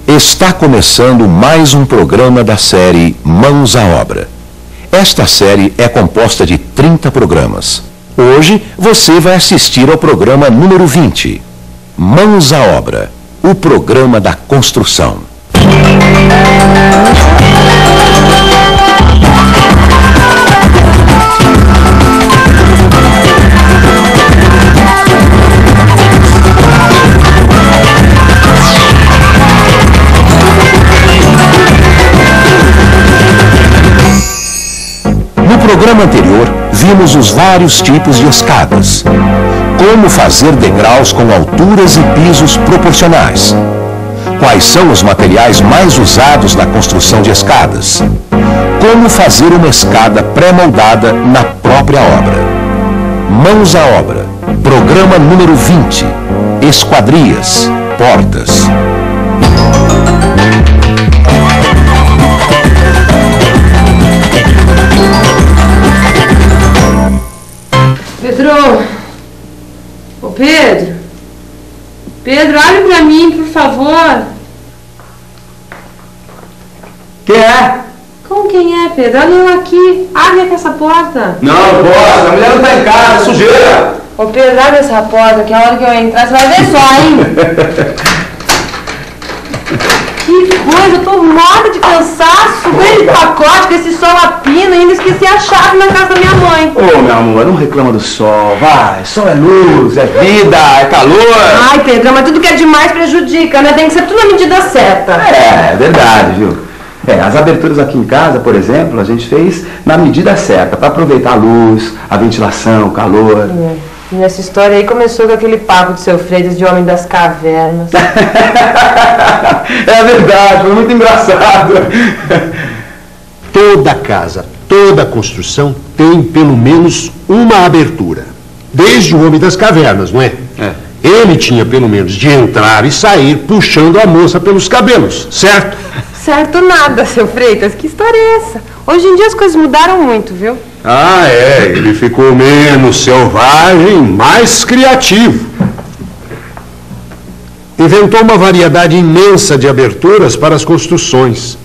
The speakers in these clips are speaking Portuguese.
Está começando mais um programa da série Mãos à Obra. Esta série é composta de 30 programas. Hoje você vai assistir ao programa número 20, Mãos à Obra, o programa da construção. No programa anterior, vimos os vários tipos de escadas. Como fazer degraus com alturas e pisos proporcionais. Quais são os materiais mais usados na construção de escadas? Como fazer uma escada pré-moldada na própria obra. Mãos à Obra, programa número 20, esquadrias, portas. Pedro! Ô Pedro! Pedro, olha pra mim, por favor! Quem é? Como quem é, Pedro? Olha eu aqui! Abre aqui essa porta! Não posso, a mulher não tá em casa, é sujeira! Ô Pedro, abre essa porta, que a hora que eu entrar você vai ver só, hein? Que coisa, eu tô morta de cansaço, ganhei de pacote com esse sol a pino e ainda esqueci a chave na casa da minha mãe. Ô, meu amor, não reclama do sol, vai, sol é luz, é vida, é calor. Ai, Pedro, mas tudo que é demais prejudica, né? Tem que ser tudo na medida certa. É verdade, viu? As aberturas aqui em casa, por exemplo, a gente fez na medida certa, para aproveitar a luz, a ventilação, o calor. E nessa história aí começou com aquele papo de seu Freitas de Homem das Cavernas. É verdade, foi muito engraçado. Toda casa, toda construção tem pelo menos uma abertura. Desde o Homem das Cavernas, não é? Ele tinha pelo menos de entrar e sair puxando a moça pelos cabelos, certo? Certo nada, seu Freitas. Que história é essa? Hoje em dia as coisas mudaram muito, viu? Ah, ele ficou menos selvagem, mais criativo. Inventou uma variedade imensa de aberturas para as construções.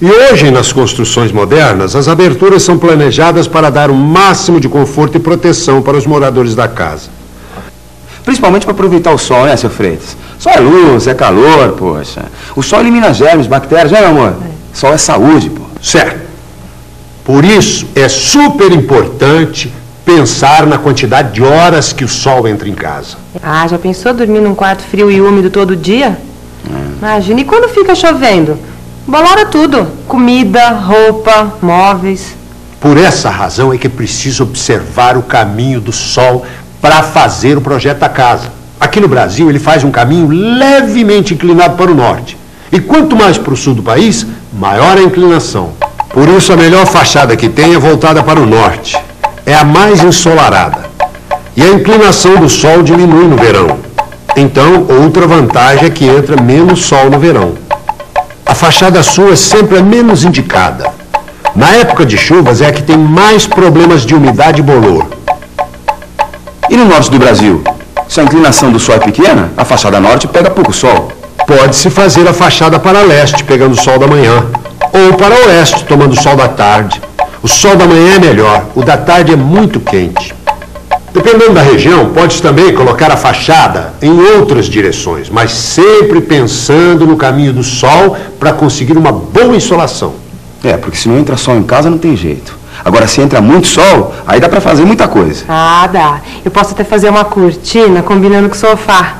E hoje, nas construções modernas, as aberturas são planejadas para dar o máximo de conforto e proteção para os moradores da casa. Principalmente para aproveitar o sol, né, seu Freitas? Sol é luz, é calor, poxa. O sol elimina germes, bactérias, né, meu amor? Sol é saúde, pô. Certo. Por isso, é super importante pensar na quantidade de horas que o sol entra em casa. Ah, já pensou dormir num quarto frio e úmido todo dia? Imagina, e quando fica chovendo? Bolora tudo. Comida, roupa, móveis. Por essa razão é que é preciso observar o caminho do sol para fazer o projeto da casa. Aqui no Brasil ele faz um caminho levemente inclinado para o norte. E quanto mais para o sul do país, maior a inclinação. Por isso a melhor fachada que tem é voltada para o norte. É a mais ensolarada. E a inclinação do sol diminui no verão. Então, outra vantagem é que entra menos sol no verão. A fachada sul é sempre a menos indicada. Na época de chuvas é a que tem mais problemas de umidade e bolor. E no norte do Brasil? Se a inclinação do sol é pequena, a fachada norte pega pouco sol. Pode-se fazer a fachada para leste, pegando o sol da manhã. Ou para oeste, tomando o sol da tarde. O sol da manhã é melhor, o da tarde é muito quente. Dependendo da região, pode também colocar a fachada em outras direções, mas sempre pensando no caminho do sol para conseguir uma boa insolação. Porque se não entra sol em casa não tem jeito. Agora, se entra muito sol, aí dá para fazer muita coisa. Ah, dá. Eu posso até fazer uma cortina combinando com o sofá.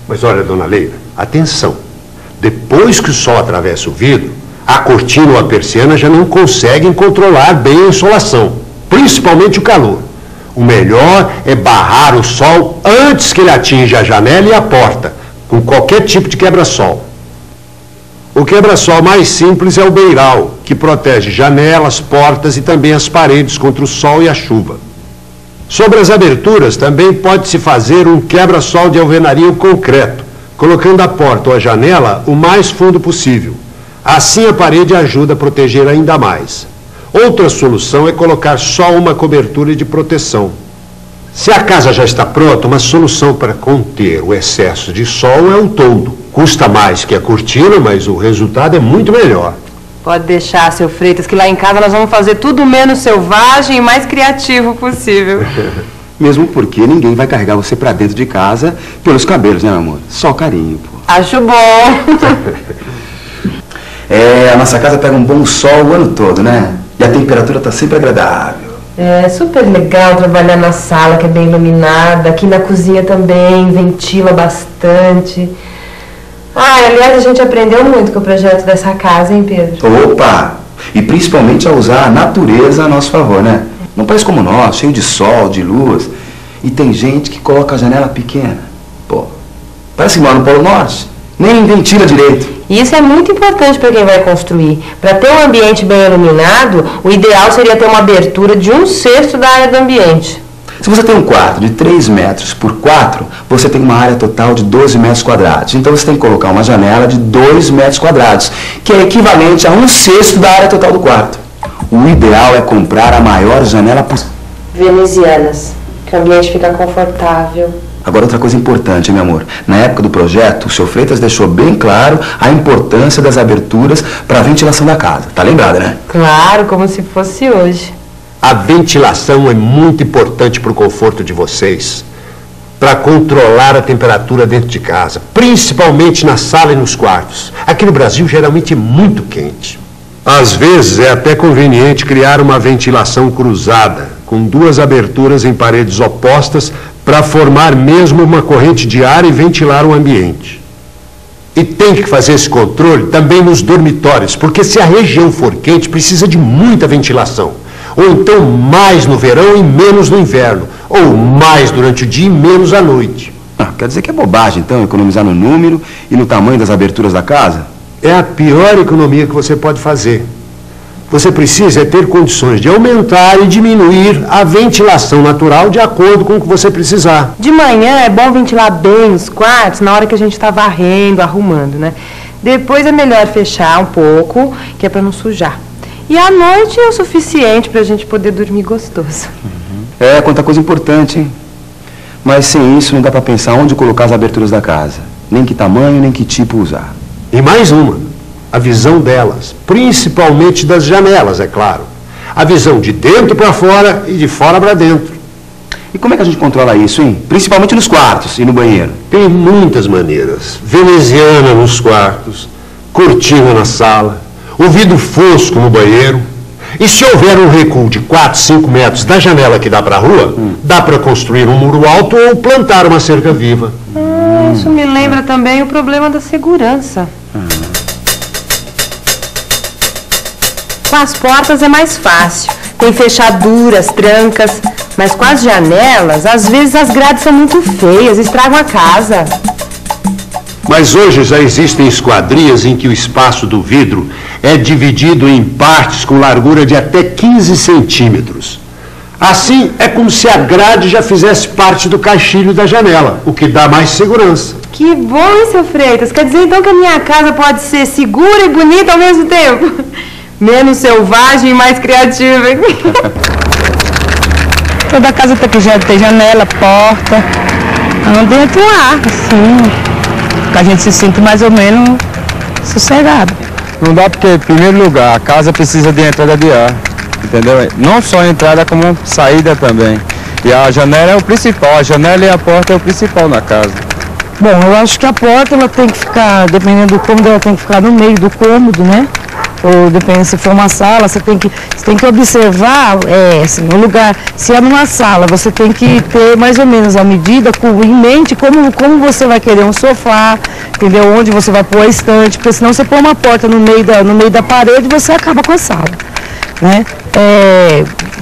Mas olha, dona Leila, atenção. Depois que o sol atravessa o vidro, a cortina ou a persiana já não conseguem controlar bem a insolação, principalmente o calor. O melhor é barrar o sol antes que ele atinja a janela e a porta, com qualquer tipo de quebra-sol. O quebra-sol mais simples é o beiral, que protege janelas, portas e também as paredes contra o sol e a chuva. Sobre as aberturas, também pode-se fazer um quebra-sol de alvenaria ou concreto, colocando a porta ou a janela o mais fundo possível. Assim a parede ajuda a proteger ainda mais. Outra solução é colocar só uma cobertura de proteção. Se a casa já está pronta, uma solução para conter o excesso de sol é o toldo. Custa mais que a cortina, mas o resultado é muito melhor. Pode deixar, seu Freitas, que lá em casa nós vamos fazer tudo menos selvagem e mais criativo possível. Mesmo porque ninguém vai carregar você pra dentro de casa pelos cabelos, né, meu amor? Só carinho, pô. Acho bom. A nossa casa pega um bom sol o ano todo, né? E a temperatura tá sempre agradável. É super legal trabalhar na sala, que é bem iluminada. Aqui na cozinha também, ventila bastante. Aliás, a gente aprendeu muito com o projeto dessa casa, hein, Pedro? Opa! E principalmente a usar a natureza a nosso favor, né? Num país como o nosso, cheio de sol, de luz. E tem gente que coloca a janela pequena. Pô, parece que mora no Polo Norte. Nem ventila direito. E isso é muito importante para quem vai construir. Para ter um ambiente bem iluminado, o ideal seria ter uma abertura de 1/6 da área do ambiente. Se você tem um quarto de 3 metros por 4, você tem uma área total de 12 metros quadrados. Então você tem que colocar uma janela de 2 metros quadrados, que é equivalente a 1/6 da área total do quarto. O ideal é comprar a maior janela possível. Venezianas, que o ambiente fica confortável. Agora outra coisa importante, meu amor. Na época do projeto, o seu Freitas deixou bem claro a importância das aberturas para a ventilação da casa. Tá lembrada, né? Claro, como se fosse hoje. A ventilação é muito importante para o conforto de vocês, para controlar a temperatura dentro de casa, principalmente na sala e nos quartos. Aqui no Brasil, geralmente é muito quente. Às vezes, é até conveniente criar uma ventilação cruzada, com 2 aberturas em paredes opostas, para formar mesmo uma corrente de ar e ventilar o ambiente. E tem que fazer esse controle também nos dormitórios, porque se a região for quente, precisa de muita ventilação. Ou então mais no verão e menos no inverno. Ou mais durante o dia e menos à noite. Quer dizer que é bobagem, então, economizar no número e no tamanho das aberturas da casa? É a pior economia que você pode fazer. Você precisa ter condições de aumentar e diminuir a ventilação natural de acordo com o que você precisar. De manhã é bom ventilar bem os quartos na hora que a gente está varrendo, arrumando, né? Depois é melhor fechar um pouco, que é para não sujar. E à noite é o suficiente para a gente poder dormir gostoso. Quanta coisa importante, hein? Mas sem isso não dá para pensar onde colocar as aberturas da casa. Nem que tamanho, nem que tipo usar. E mais uma, a visão delas, principalmente das janelas, é claro. A visão de dentro para fora e de fora para dentro. E como é que a gente controla isso, hein? Principalmente nos quartos e no banheiro. Tem muitas maneiras. Veneziana nos quartos, cortina na sala, o vidro fosco no banheiro. E se houver um recuo de 4, 5 metros da janela que dá para a rua, dá para construir um muro alto ou plantar uma cerca viva. Isso me lembra também o problema da segurança. Com as portas é mais fácil. Tem fechaduras, trancas, mas com as janelas, às vezes as grades são muito feias, estragam a casa. Mas hoje já existem esquadrias em que o espaço do vidro é dividido em partes com largura de até 15 centímetros. Assim, é como se a grade já fizesse parte do caixilho da janela, o que dá mais segurança. Que bom, hein, seu Freitas? Quer dizer, então, que a minha casa pode ser segura e bonita ao mesmo tempo? Menos selvagem e mais criativa, hein? Toda casa tem que já ter janela, porta, onde entra o ar, assim, que a gente se sinta mais ou menos sossegado. Não dá porque, em primeiro lugar, a casa precisa de entrada de ar, entendeu? Não só entrada, como saída também. E a janela é o principal, a janela e a porta é o principal na casa. Bom, eu acho que a porta ela tem que ficar, dependendo do cômodo, ela tem que ficar no meio do cômodo, né? ou depende se for uma sala, você tem que observar assim, o lugar. Se é numa sala, você tem que ter mais ou menos a medida em mente como você vai querer um sofá, entendeu? Onde você vai pôr a estante, porque senão você põe uma porta no meio da parede e você acaba com a sala, né?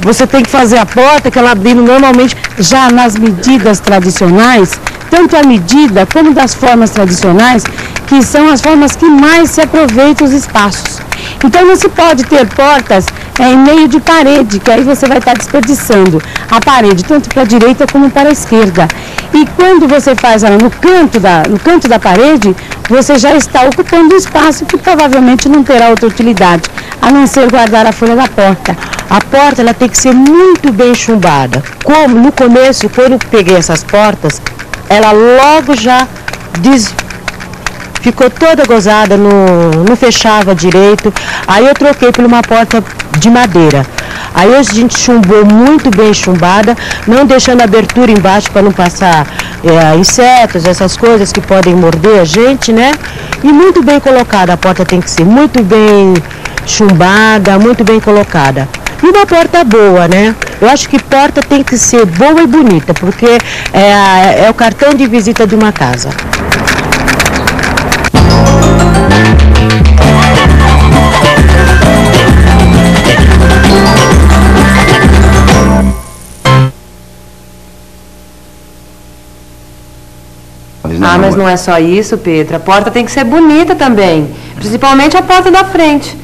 Você tem que fazer a porta, que ela abrindo normalmente já nas medidas tradicionais, tanto a medida como das formas tradicionais, que são as formas que mais se aproveitam os espaços. Então não se pode ter portas em meio de parede, que aí você vai estar desperdiçando a parede, tanto para a direita como para a esquerda. E quando você faz ela no canto da parede, você já está ocupando um espaço que provavelmente não terá outra utilidade, a não ser guardar a folha da porta. A porta ela tem que ser muito bem chumbada. Como no começo, quando eu peguei essas portas, ela logo já ficou toda gozada, não fechava direito. Aí eu troquei por uma porta de madeira. Aí a gente chumbou muito bem chumbada, não deixando abertura embaixo para não passar insetos, essas coisas que podem morder a gente, né? E muito bem colocada, a porta tem que ser muito bem chumbada, muito bem colocada. E uma porta boa, né? Eu acho que porta tem que ser boa e bonita, porque é o cartão de visita de uma casa. Ah, mas não é só isso, Pedro. A porta tem que ser bonita também. Principalmente a porta da frente.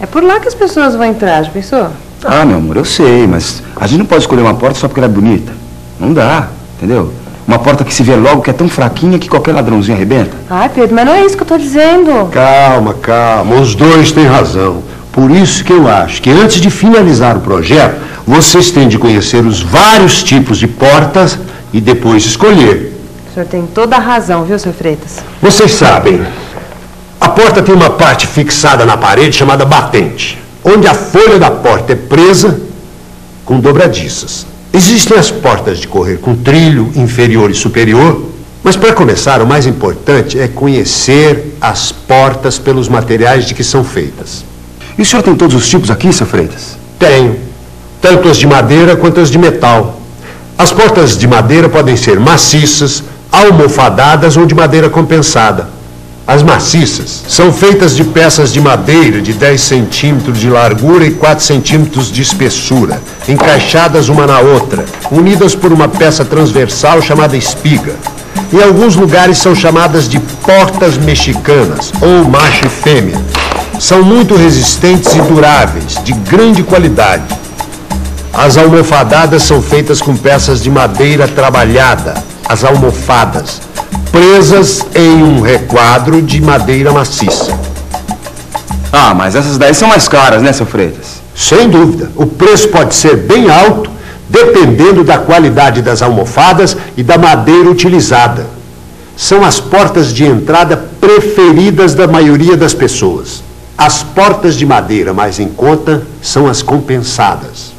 É por lá que as pessoas vão entrar, já pensou? Ah, meu amor, eu sei, mas a gente não pode escolher uma porta só porque ela é bonita. Não dá, entendeu? Uma porta que se vê logo que é tão fraquinha que qualquer ladrãozinho arrebenta. Ai, Pedro, mas não é isso que eu tô dizendo. Calma, calma. Os dois têm razão. Por isso que eu acho que antes de finalizar o projeto, vocês têm de conhecer os vários tipos de portas e depois escolher. O senhor tem toda a razão, viu, Sr. Freitas? Vocês sabem, a porta tem uma parte fixada na parede chamada batente, onde a folha da porta é presa com dobradiças. Existem as portas de correr com trilho inferior e superior, mas para começar, o mais importante é conhecer as portas pelos materiais de que são feitas. E o senhor tem todos os tipos aqui, Sr. Freitas? Tenho, tanto as de madeira quanto as de metal. As portas de madeira podem ser maciças, almofadadas ou de madeira compensada. As maciças são feitas de peças de madeira de 10 centímetros de largura e 4 centímetros de espessura, encaixadas uma na outra, unidas por uma peça transversal chamada espiga. Em alguns lugares são chamadas de portas mexicanas, ou macho e fêmea. São muito resistentes e duráveis, de grande qualidade. As almofadadas são feitas com peças de madeira trabalhada, as almofadas, presas em um requadro de madeira maciça. Ah, mas essas daí são mais caras, né, Sr. Freitas? Sem dúvida. O preço pode ser bem alto, dependendo da qualidade das almofadas e da madeira utilizada. São as portas de entrada preferidas da maioria das pessoas. As portas de madeira mais em conta são as compensadas.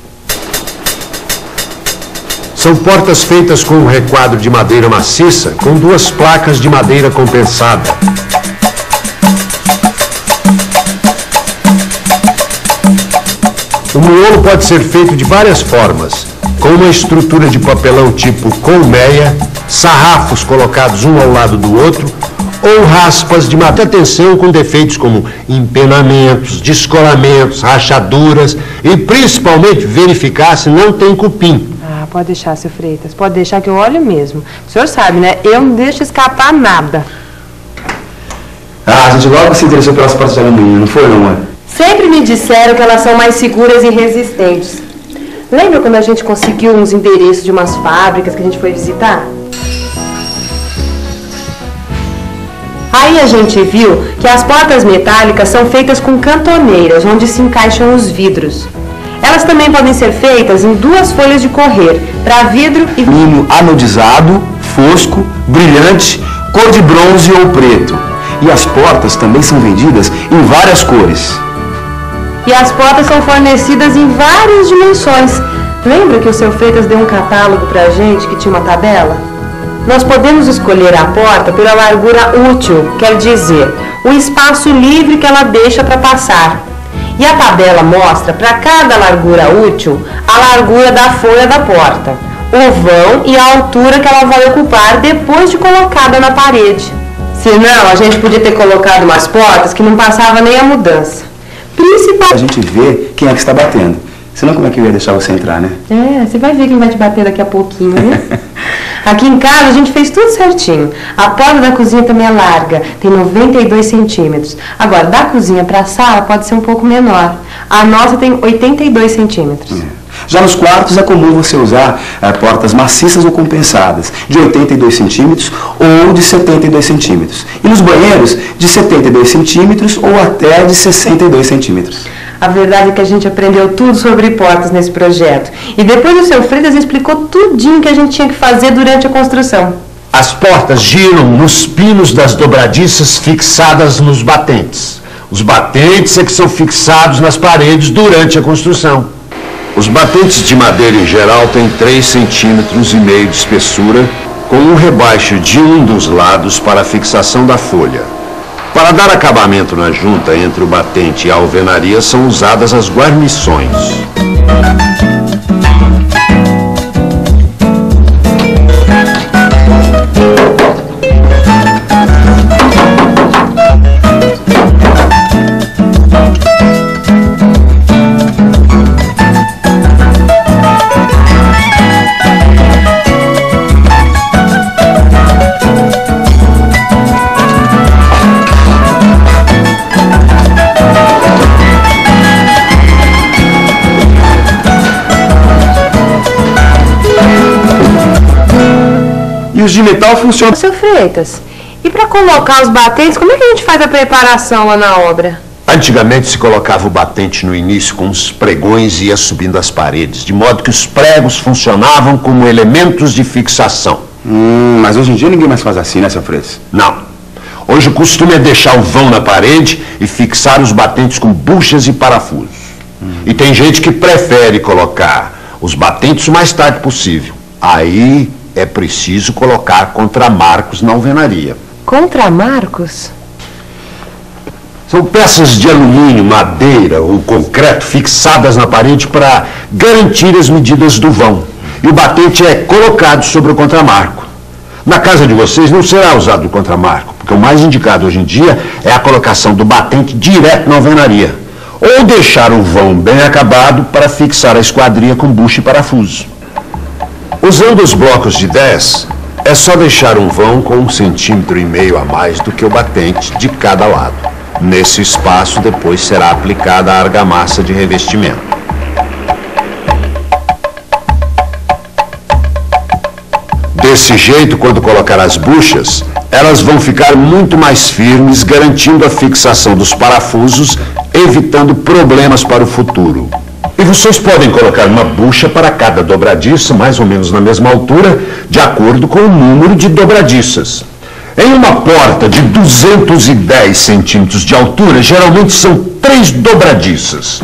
São portas feitas com um requadro de madeira maciça com 2 placas de madeira compensada. O miolo pode ser feito de várias formas, com uma estrutura de papelão tipo colmeia, sarrafos colocados um ao lado do outro, ou raspas de madeira. Atenção com defeitos como empenamentos, descolamentos, rachaduras e principalmente verificar se não tem cupim. Ah, pode deixar, Sr. Freitas, pode deixar que eu olho mesmo. O senhor sabe, né? Eu não deixo escapar nada. Ah, a gente logo se interessou pelas portas de alumínio, não foi, não, mãe? Sempre me disseram que elas são mais seguras e resistentes. Lembra quando a gente conseguiu uns endereços de umas fábricas que a gente foi visitar? Aí a gente viu que as portas metálicas são feitas com cantoneiras, onde se encaixam os vidros. Elas também podem ser feitas em 2 folhas de correr, para vidro e Alumínio anodizado, fosco, brilhante, cor de bronze ou preto. E as portas também são vendidas em várias cores. E as portas são fornecidas em várias dimensões. Lembra que o Sr. Freitas deu um catálogo pra gente que tinha uma tabela? Nós podemos escolher a porta pela largura útil, quer dizer, o espaço livre que ela deixa para passar. E a tabela mostra para cada largura útil a largura da folha da porta, o vão e a altura que ela vai ocupar depois de colocada na parede. Senão, a gente podia ter colocado umas portas que não passava nem a mudança. Principalmente... A gente vê quem é que está batendo. Senão como é que eu ia deixar você entrar, né? Você vai ver quem vai te bater daqui a pouquinho, né? Aqui em casa a gente fez tudo certinho. A porta da cozinha também é larga, tem 92 centímetros. Agora, da cozinha para a sala pode ser um pouco menor. A nossa tem 82 centímetros. Já nos quartos é comum você usar portas maciças ou compensadas, de 82 centímetros ou de 72 centímetros. E nos banheiros, de 72 centímetros ou até de 62 centímetros. A verdade é que a gente aprendeu tudo sobre portas nesse projeto. E depois o seu Freitas explicou tudinho que a gente tinha que fazer durante a construção. As portas giram nos pinos das dobradiças fixadas nos batentes. Os batentes é que são fixados nas paredes durante a construção. Os batentes de madeira em geral têm 3,5 centímetros de espessura, com um rebaixo de um dos lados para a fixação da folha. Para dar acabamento na junta entre o batente e a alvenaria são usadas as guarnições. E os de metal funcionam... Seu Freitas, e para colocar os batentes, como é que a gente faz a preparação lá na obra? Antigamente se colocava o batente no início com os pregões e ia subindo as paredes, de modo que os pregos funcionavam como elementos de fixação. Mas hoje em dia ninguém mais faz assim, né, seu Freitas? Não. Hoje o costume é deixar o vão na parede e fixar os batentes com buchas e parafusos. E tem gente que prefere colocar os batentes o mais tarde possível. Aí é preciso colocar contramarcos na alvenaria. Contramarcos? São peças de alumínio, madeira ou concreto fixadas na parede para garantir as medidas do vão. E o batente é colocado sobre o contramarco. Na casa de vocês não será usado o contramarco, porque o mais indicado hoje em dia é a colocação do batente direto na alvenaria. Ou deixar o vão bem acabado para fixar a esquadria com bucha e parafuso. Usando os blocos de 10, é só deixar um vão com 1,5 centímetros a mais do que o batente de cada lado. Nesse espaço, depois será aplicada a argamassa de revestimento. Desse jeito, quando colocar as buchas, elas vão ficar muito mais firmes, garantindo a fixação dos parafusos, evitando problemas para o futuro. E vocês podem colocar uma bucha para cada dobradiça, mais ou menos na mesma altura, de acordo com o número de dobradiças. Em uma porta de 210 centímetros de altura, geralmente são 3 dobradiças.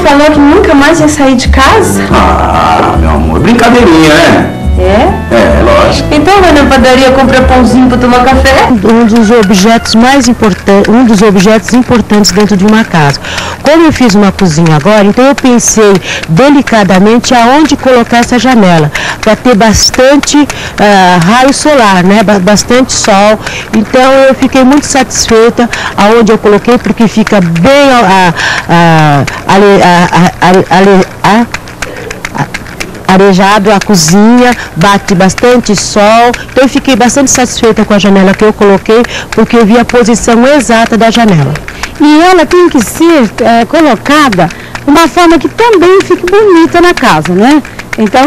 Falou que nunca mais ia sair de casa? Ah, meu amor, brincadeirinha, né? É, lógico. Então vai na padaria comprar pãozinho para tomar café? Um dos objetos importantes dentro de uma casa. Como eu fiz uma cozinha agora, então eu pensei delicadamente aonde colocar essa janela, para ter bastante raio solar, né? Bastante sol. Então eu fiquei muito satisfeita aonde eu coloquei, porque fica bem arejado a cozinha, bate bastante sol. Então eu fiquei bastante satisfeita com a janela que eu coloquei, porque eu vi a posição exata da janela. E ela tem que ser colocada de uma forma que também fique bonita na casa, né? Então,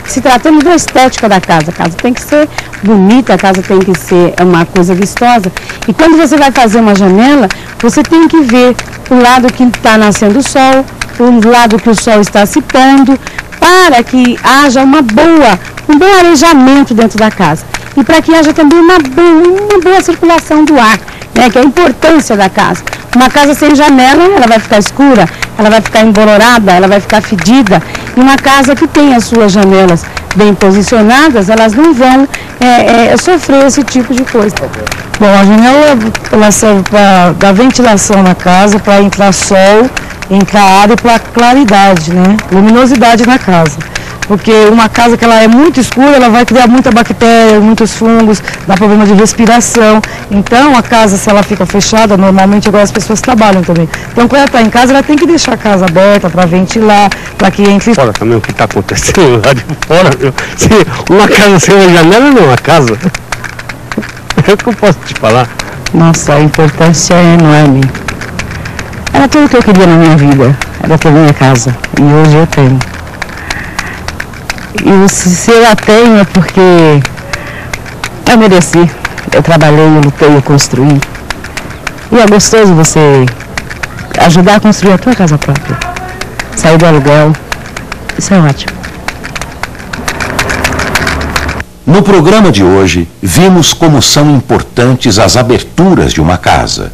se tratando da estética da casa, a casa tem que ser bonita, a casa tem que ser uma coisa vistosa. E quando você vai fazer uma janela, você tem que ver o lado que está nascendo o sol, o lado que o sol está se pondo, para que haja um bom arejamento dentro da casa. E para que haja também uma boa circulação do ar, né, que é a importância da casa. Uma casa sem janela, ela vai ficar escura, ela vai ficar embolorada, ela vai ficar fedida. E uma casa que tem as suas janelas bem posicionadas, elas não vão sofrer esse tipo de coisa. Bom, a janela ela serve para dar ventilação na casa, para entrar sol, entrar ar e para claridade, né? Luminosidade na casa. Porque uma casa que ela é muito escura, ela vai criar muita bactéria, muitos fungos, dá problema de respiração. Então, a casa, se ela fica fechada, normalmente agora as pessoas trabalham também. Então, quando ela está em casa, ela tem que deixar a casa aberta para ventilar, para que entre... Fora também o que está acontecendo lá de fora, meu. Se uma casa sem uma janela não é uma casa. É o que eu posso te falar. Nossa, a importância é enorme. Era tudo que eu queria na minha vida, era ter minha casa. E hoje eu tenho. E se eu a tenho é porque eu mereci. Eu trabalhei, eu lutei, eu construí. E é gostoso você ajudar a construir a tua casa própria. Sair do aluguel. Isso é ótimo. No programa de hoje, vimos como são importantes as aberturas de uma casa.